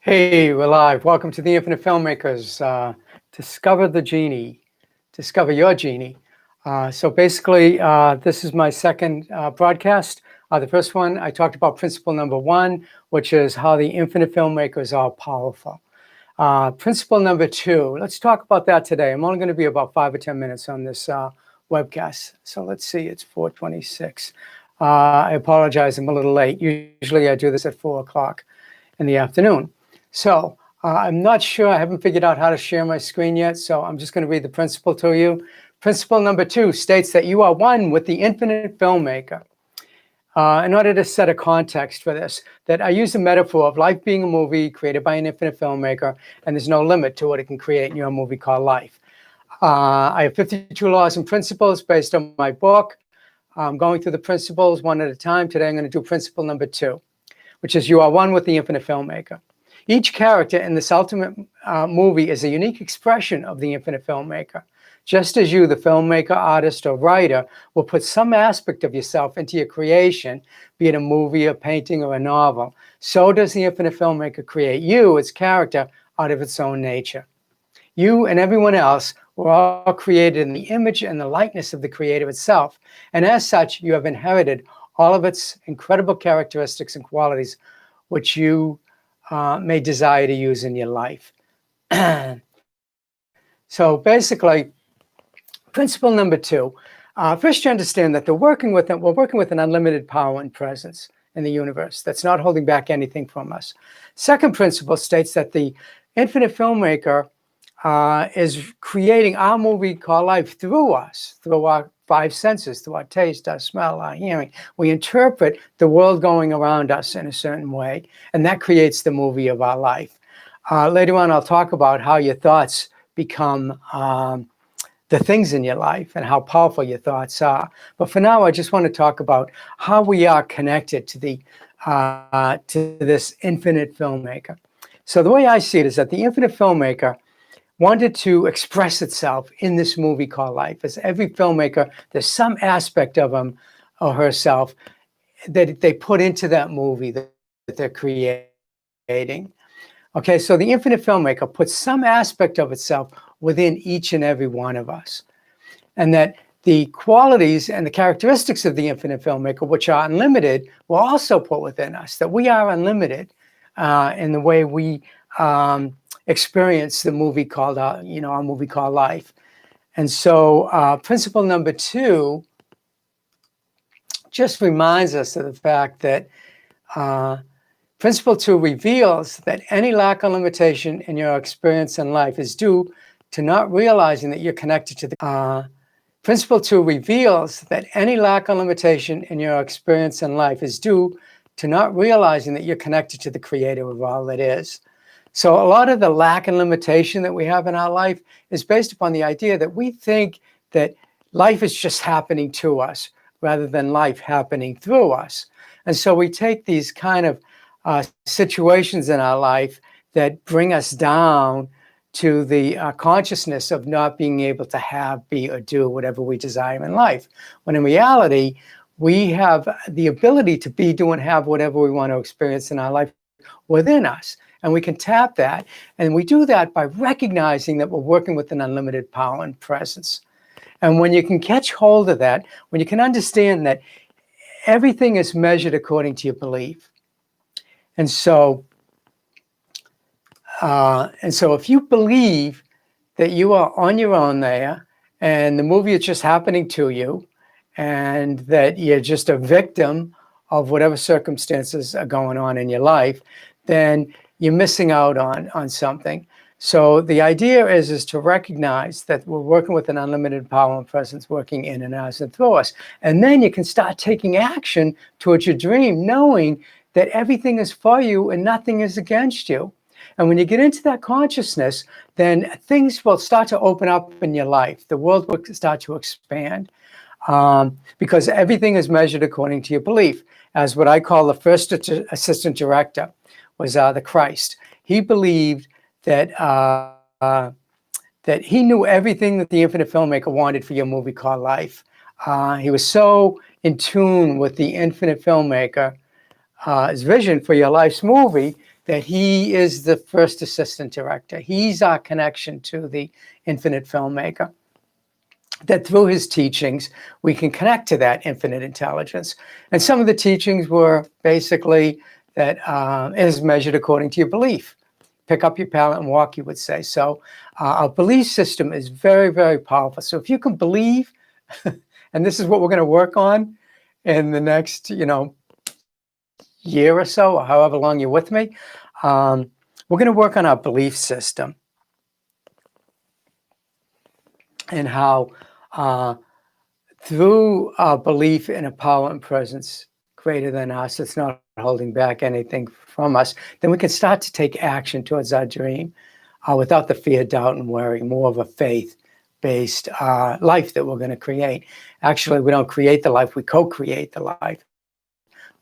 Hey, we're live. Welcome to the Infinite Filmmakers. Discover the genie. Discover your genie. So basically, this is my second broadcast. The first one, I talked about principle number one, which is how the infinite filmmakers are powerful. Principle number two, let's talk about that today. I'm only going to be about 5 or 10 minutes on this webcast. So let's see, it's 4:26. I apologize, I'm a little late. Usually I do this at 4 o'clock in the afternoon. So I'm not sure, I haven't figured out how to share my screen yet, so I'm just going to read the principle to you. Principle number two states that you are one with the infinite filmmaker. In order to set a context for this, that I use the metaphor of life being a movie created by an infinite filmmaker, and there's no limit to what it can create in your movie called life. I have 52 laws and principles based on my book. I'm going through the principles one at a time. Today I'm going to do principle number two, which is you are one with the infinite filmmaker. Each character in this ultimate movie is a unique expression of the infinite filmmaker. Just as you, the filmmaker, artist, or writer, will put some aspect of yourself into your creation, be it a movie, a painting, or a novel, so does the infinite filmmaker create you, its character, out of its own nature. You and everyone else were all created in the image and the likeness of the Creator itself, and as such, you have inherited all of its incredible characteristics and qualities which you may desire to use in your life. So basically, principle number two, first you understand that we're working with an unlimited power and presence in the universe that's not holding back anything from us. Second principle states that the infinite filmmaker is creating our movie called life through us, through our five senses, through our taste, our smell, our hearing. We interpret the world going around us in a certain way, and that creates the movie of our life. Later on, I'll talk about how your thoughts become the things in your life and how powerful your thoughts are. But for now, I just want to talk about how we are connected to this infinite filmmaker. So the way I see it is that the infinite filmmaker wanted to express itself in this movie called life. As every filmmaker, there's some aspect of him or herself that they put into that movie that they're creating. Okay, so the infinite filmmaker puts some aspect of itself within each and every one of us. And that the qualities and the characteristics of the infinite filmmaker, which are unlimited, will also put within us, that we are unlimited in the way we experience the movie called, our movie called life. And so principle number two just reminds us of the fact that principle two reveals that any lack or limitation in your experience in life is due to not realizing that you're connected to the principle two reveals that any lack or limitation in your experience in life is due to not realizing that you're connected to the Creator of all that is. So a lot of the lack and limitation that we have in our life is based upon the idea that we think that life is just happening to us rather than life happening through us. And so we take these kind of situations in our life that bring us down to the consciousness of not being able to have, be, or do whatever we desire in life. When in reality, we have the ability to be, do, and have whatever we want to experience in our life within us. And we can tap that. And we do that by recognizing that we're working with an unlimited power and presence. And when you can catch hold of that, when you can understand that everything is measured according to your belief. And so if you believe that you are on your own there, and the movie is just happening to you, and that you're just a victim of whatever circumstances are going on in your life, then you're missing out on something. So the idea is to recognize that we're working with an unlimited power and presence working in and out and through us. And then you can start taking action towards your dream, knowing that everything is for you and nothing is against you. And when you get into that consciousness, then things will start to open up in your life. The world will start to expand because everything is measured according to your belief. As what I call the first assistant director was the Christ. He believed that that he knew everything that the infinite filmmaker wanted for your movie called life. He was so in tune with the infinite filmmaker, his vision for your life's movie, that he is the first assistant director. He's our connection to the infinite filmmaker. That through his teachings, we can connect to that infinite intelligence. And some of the teachings were basically that it is measured according to your belief. Pick up your pallet and walk, you would say. So our belief system is very, very powerful. So if you can believe, and this is what we're going to work on in the next, year or so, or however long you're with me, we're going to work on our belief system and how through our belief in a power and presence greater than us, it's not holding back anything from us, then we can start to take action towards our dream without the fear, doubt, and worry, more of a faith-based life that we're going to create. Actually, we don't create the life, we co-create the life.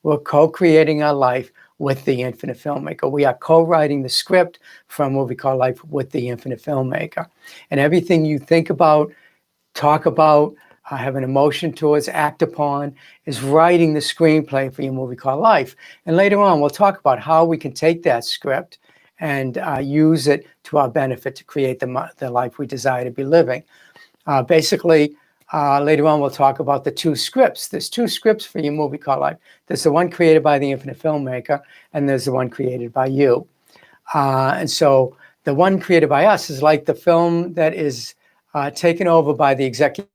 We're co-creating our life with the infinite filmmaker. We are co-writing the script for a movie called Life with the infinite filmmaker. And everything you think about, talk about, have an emotion towards, act upon, is writing the screenplay for your movie called Life. And later on, we'll talk about how we can take that script and use it to our benefit to create the life we desire to be living. Basically, later on, we'll talk about the two scripts. There's two scripts for your movie called Life. There's the one created by the infinite filmmaker, and there's the one created by you. And so the one created by us is like the film that is taken over by the executive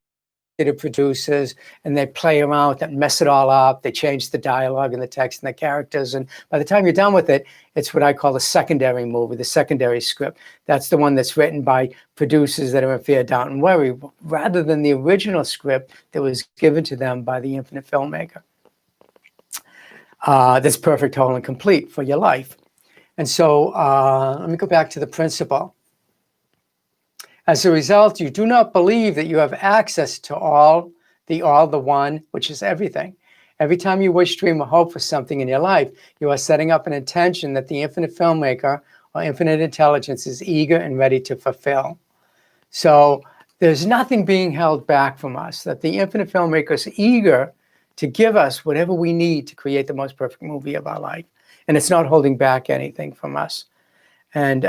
producers, and they play around with it, mess it all up. They change the dialogue and the text and the characters. And by the time you're done with it, it's what I call the secondary movie, the secondary script. That's the one that's written by producers that are in fear, doubt, and worry, rather than the original script that was given to them by the infinite filmmaker. That's perfect, whole, and complete for your life. And so let me go back to the principle. As a result, you do not believe that you have access to all, the one, which is everything. Every time you wish, dream, or hope for something in your life, you are setting up an intention that the infinite filmmaker or infinite intelligence is eager and ready to fulfill. So there's nothing being held back from us, that the infinite filmmaker is eager to give us whatever we need to create the most perfect movie of our life. And it's not holding back anything from us. And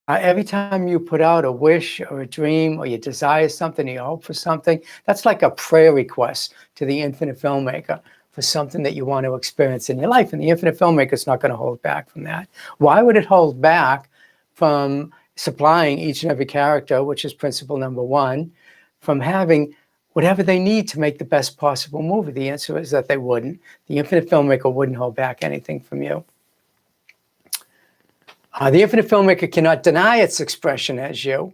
every time you put out a wish or a dream, or you desire something, or you hope for something, that's like a prayer request to the infinite filmmaker for something that you want to experience in your life. And the infinite filmmaker is not going to hold back from that. Why would it hold back from supplying each and every character, which is principle number one, from having whatever they need to make the best possible movie? The answer is that they wouldn't. The infinite filmmaker wouldn't hold back anything from you. The infinite filmmaker cannot deny its expression as you.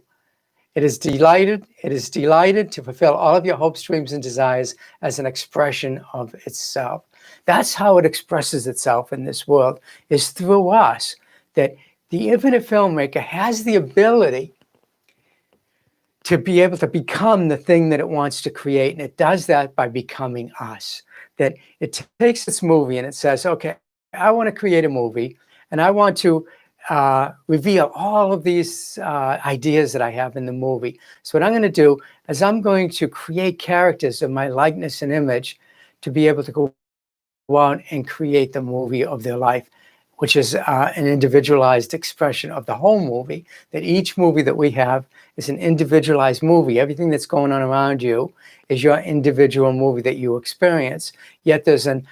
It is delighted to fulfill all of your hopes, dreams, and desires as an expression of itself. That's how it expresses itself in this world, is through us. That the infinite filmmaker has the ability to be able to become the thing that it wants to create, and it does that by becoming us. That it takes its movie and it says, okay, I want to create a movie, and I want to reveal all of these ideas that I have in the movie. So what I'm going to do is I'm going to create characters of my likeness and image to be able to go out and create the movie of their life, which is an individualized expression of the whole movie. That each movie that we have is an individualized movie. Everything that's going on around you is your individual movie that you experience. Yet there's an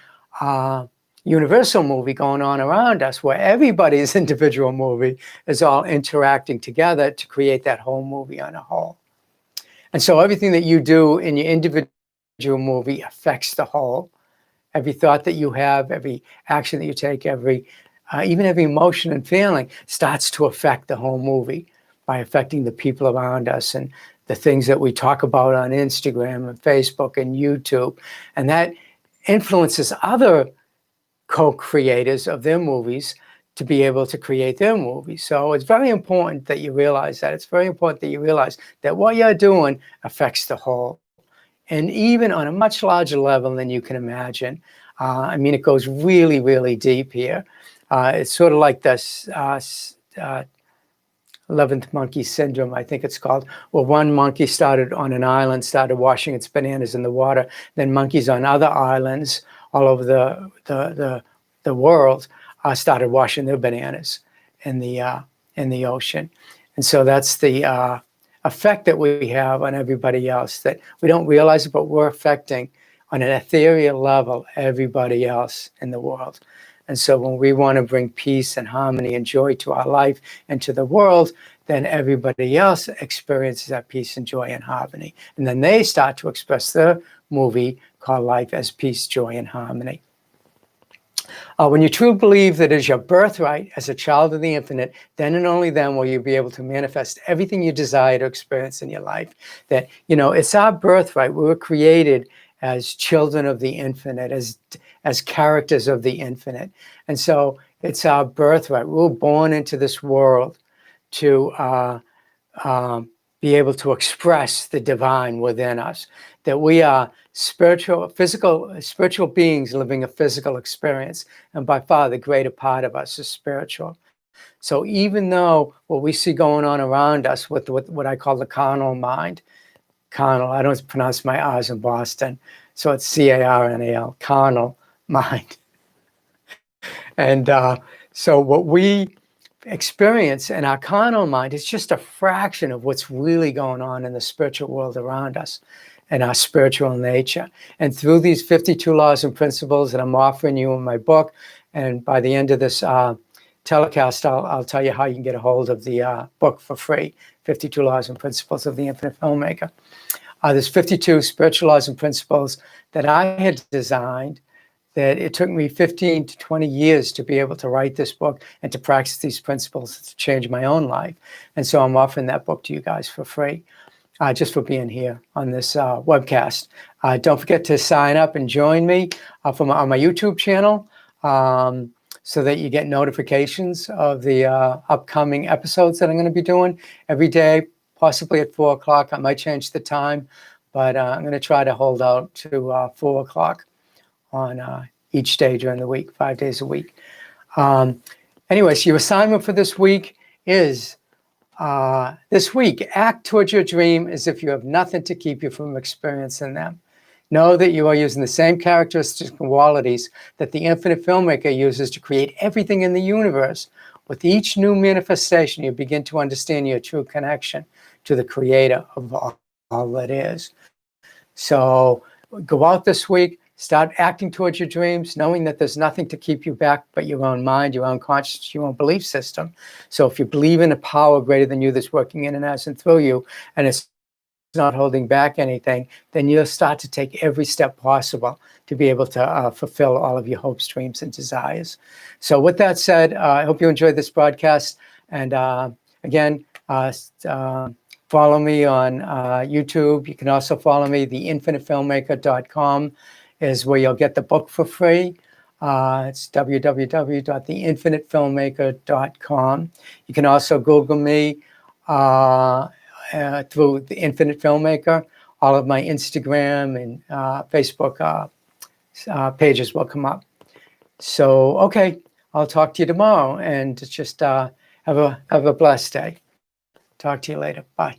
universal movie going on around us where everybody's individual movie is all interacting together to create that whole movie on a whole. And so everything that you do in your individual movie affects the whole. Every thought that you have, every action that you take, even every emotion and feeling starts to affect the whole movie by affecting the people around us and the things that we talk about on Instagram and Facebook and YouTube. And that influences other co-creators of their movies to be able to create their movies. So it's very important that you realize that. It's very important that you realize that what you're doing affects the whole. And even on a much larger level than you can imagine. I mean, it goes really, really deep here. It's sort of like this 11th monkey syndrome, I think it's called, where one monkey started on an island, started washing its bananas in the water, then monkeys on other islands all over the the world started washing their bananas in the ocean. And so that's the effect that we have on everybody else, that we don't realize it, but we're affecting on an ethereal level everybody else in the world. And so when we want to bring peace and harmony and joy to our life and to the world, then everybody else experiences that peace and joy and harmony. And then they start to express their movie called life as peace, joy, and harmony. When you truly believe that it is your birthright as a child of the infinite, then and only then will you be able to manifest everything you desire to experience in your life. That, it's our birthright. We were created as children of the infinite, as characters of the infinite. And so it's our birthright. We were born into this world to be able to express the divine within us, that we are spiritual beings living a physical experience. And by far, the greater part of us is spiritual. So even though what we see going on around us with what I call the carnal mind, carnal, I don't pronounce my R's in Boston, so it's C-A-R-N-A-L, carnal mind. And so what we experience in our carnal mind is just a fraction of what's really going on in the spiritual world around us and our spiritual nature. And through these 52 laws and principles that I'm offering you in my book, and by the end of this telecast, I'll tell you how you can get a hold of the book for free, 52 Laws and Principles of the Infinite Filmmaker. There's 52 spiritual laws and principles that I had designed, that it took me 15 to 20 years to be able to write this book and to practice these principles to change my own life. And so I'm offering that book to you guys for free, just for being here on this webcast. Don't forget to sign up and join me on my YouTube channel so that you get notifications of the upcoming episodes that I'm going to be doing every day, possibly at 4 o'clock. I might change the time, but I'm going to try to hold out to 4 o'clock on each day during the week, 5 days a week. Anyways, your assignment for this week is, this week, act towards your dream as if you have nothing to keep you from experiencing them. Know that you are using the same characteristics and qualities that the infinite filmmaker uses to create everything in the universe. With each new manifestation, you begin to understand your true connection to the creator of all that is. So go out this week, start acting towards your dreams, knowing that there's nothing to keep you back but your own mind, your own consciousness, your own belief system. So if you believe in a power greater than you that's working in and as and through you, and it's not holding back anything, then you'll start to take every step possible to be able to fulfill all of your hopes, dreams, and desires. So with that said, I hope you enjoyed this broadcast. And again, follow me on YouTube. You can also follow me. theinfinitefilmmaker.com is where you'll get the book for free. It's www.theinfinitefilmmaker.com. You can also Google me through The Infinite Filmmaker. All of my Instagram and Facebook pages will come up. So, okay, I'll talk to you tomorrow, and just have a blessed day. Talk to you later. Bye.